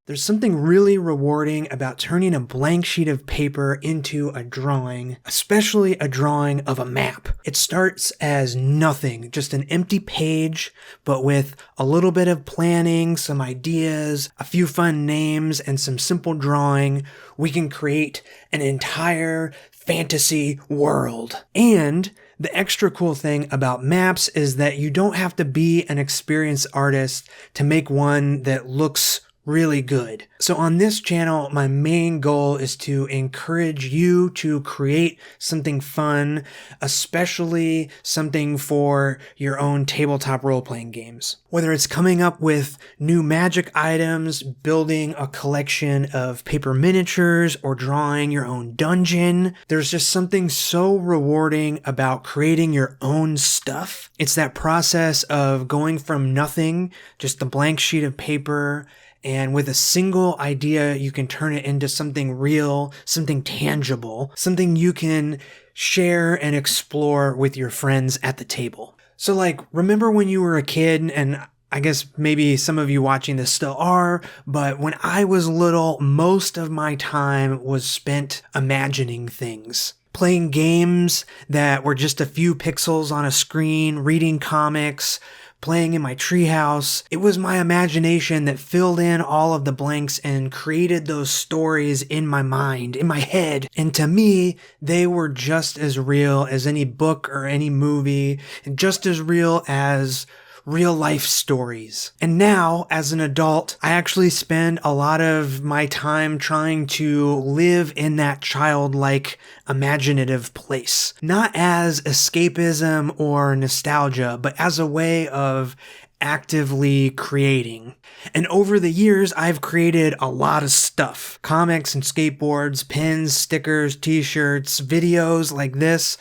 There's something really rewarding about turning a blank sheet of paper into a drawing, especially a drawing of a map. It starts as nothing, just an empty page, but with a little bit of planning, some ideas, a few fun names, and some simple drawing, we can create an entire fantasy world. And the extra cool thing about maps is that you don't have to be an experienced artist to make one that looks really good. So on this channel, my main goal is to encourage you to create something fun, especially something for your own tabletop role-playing games. Whether it's coming up with new magic items, building a collection of paper miniatures, or drawing your own dungeon, there's just something so rewarding about creating your own stuff. It's that process of going from nothing, just a blank sheet of paper, and with a single idea, you can turn it into something real, something tangible, something you can share and explore with your friends at the table. So remember when you were a kid, and I guess maybe some of you watching this still are, but when I was little, most of my time was spent imagining things. Playing games that were just a few pixels on a screen, reading comics, playing in my treehouse. It was my imagination that filled in all of the blanks and created those stories in my mind, in my head. And to me, they were just as real as any book or any movie, and just as real as real life stories. And now, as an adult, I actually spend a lot of my time trying to live in that childlike, imaginative place. Not as escapism or nostalgia, but as a way of actively creating. And over the years, I've created a lot of stuff. Comics and skateboards, pins, stickers, t-shirts, videos like this.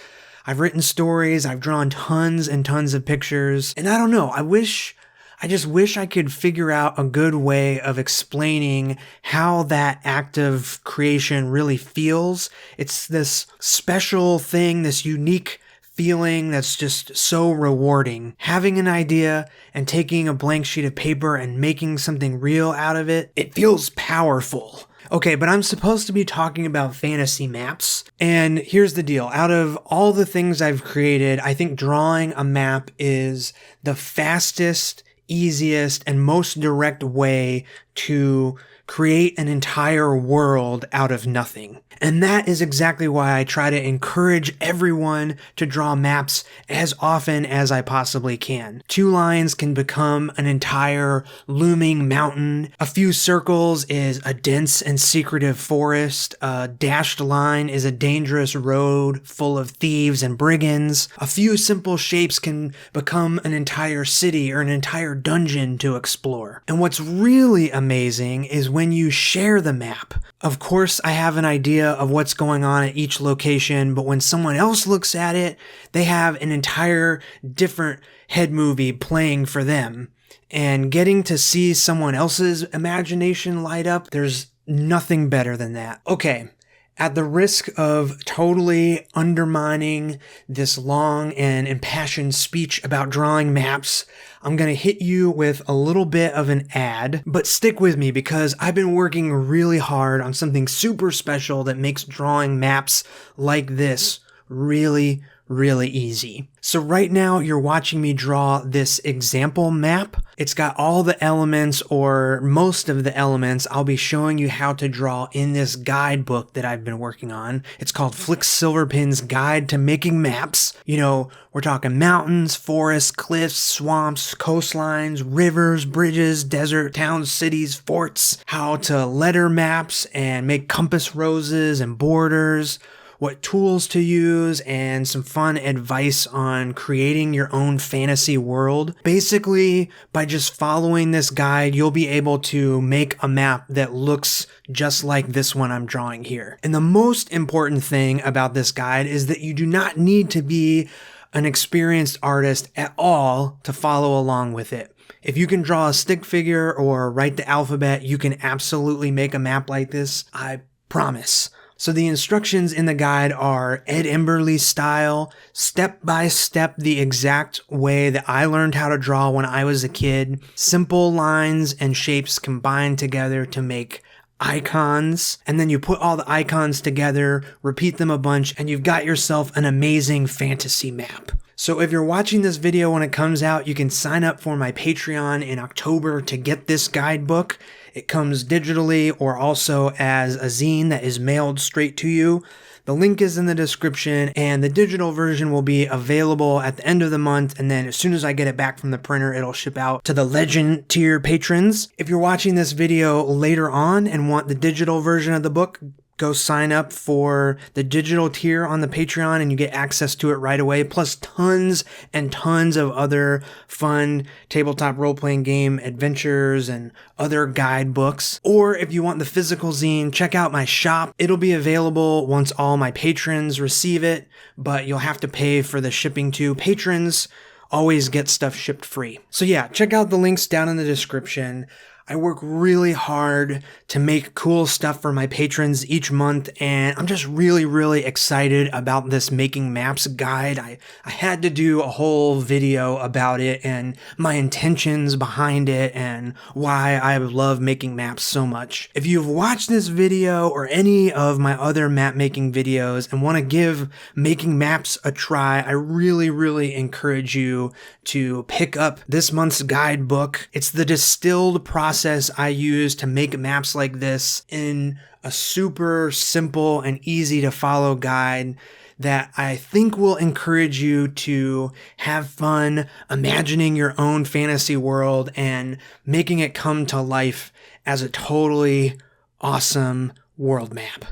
I've written stories, I've drawn tons and tons of pictures, and I don't know, I just wish I could figure out a good way of explaining how that act of creation really feels. It's this special thing, this unique feeling that's just so rewarding. Having an idea and taking a blank sheet of paper and making something real out of it, it feels powerful. Okay, but I'm supposed to be talking about fantasy maps, and here's the deal. Out of all the things I've created, I think drawing a map is the fastest, easiest, and most direct way to create an entire world out of nothing. And that is exactly why I try to encourage everyone to draw maps as often as I possibly can. 2 lines can become an entire looming mountain. A few circles is a dense and secretive forest. A dashed line is a dangerous road full of thieves and brigands. A few simple shapes can become an entire city or an entire dungeon to explore. And what's really amazing is when you share the map. Of course, I have an idea of what's going on at each location, but when someone else looks at it, they have an entire different head movie playing for them. And getting to see someone else's imagination light up, there's nothing better than that. Okay. At the risk of totally undermining this long and impassioned speech about drawing maps, I'm going to hit you with a little bit of an ad, but stick with me because I've been working really hard on something super special that makes drawing maps like this really easy. So right now you're watching me draw this example map. It's got all the elements, or most of the elements, I'll be showing you how to draw in this guidebook that I've been working on. It's called Flick Silverpin's Guide to Making Maps. You know, we're talking mountains, forests, cliffs, swamps, coastlines, rivers, bridges, desert, towns, cities, forts, how to letter maps and make compass roses and borders, what tools to use, and some fun advice on creating your own fantasy world. Basically, by just following this guide, you'll be able to make a map that looks just like this one I'm drawing here. And the most important thing about this guide is that you do not need to be an experienced artist at all to follow along with it. If you can draw a stick figure or write the alphabet, you can absolutely make a map like this. I promise. So the instructions in the guide are Ed Emberley style, step by step, the exact way that I learned how to draw when I was a kid. Simple lines and shapes combined together to make icons, and then you put all the icons together, repeat them a bunch, and you've got yourself an amazing fantasy map. So if you're watching this video when it comes out, you can sign up for my Patreon in October to get this guidebook. It comes digitally or also as a zine that is mailed straight to you. The link is in the description, and the digital version will be available at the end of the month, and then as soon as I get it back from the printer, it'll ship out to the Legend tier patrons. If you're watching this video later on and want the digital version of the book, go sign up for the digital tier on the Patreon and you get access to it right away, plus tons and tons of other fun tabletop role-playing game adventures and other guidebooks. Or if you want the physical zine, check out my shop. It'll be available once all my patrons receive it, but you'll have to pay for the shipping too. Patrons always get stuff shipped free. So yeah, check out the links down in the description. I work really hard to make cool stuff for my patrons each month, and I'm just really excited about this Making Maps guide. I had to do a whole video about it and my intentions behind it and why I love making maps so much. If you've watched this video or any of my other map making videos and want to give Making Maps a try, I really encourage you to pick up this month's guidebook. It's the distilled process I use to make maps like this in a super simple and easy to follow guide that I think will encourage you to have fun imagining your own fantasy world and making it come to life as a totally awesome world map.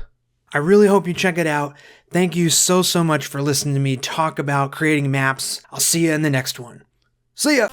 I really hope you check it out. Thank you so much for listening to me talk about creating maps. I'll see you in the next one. See ya!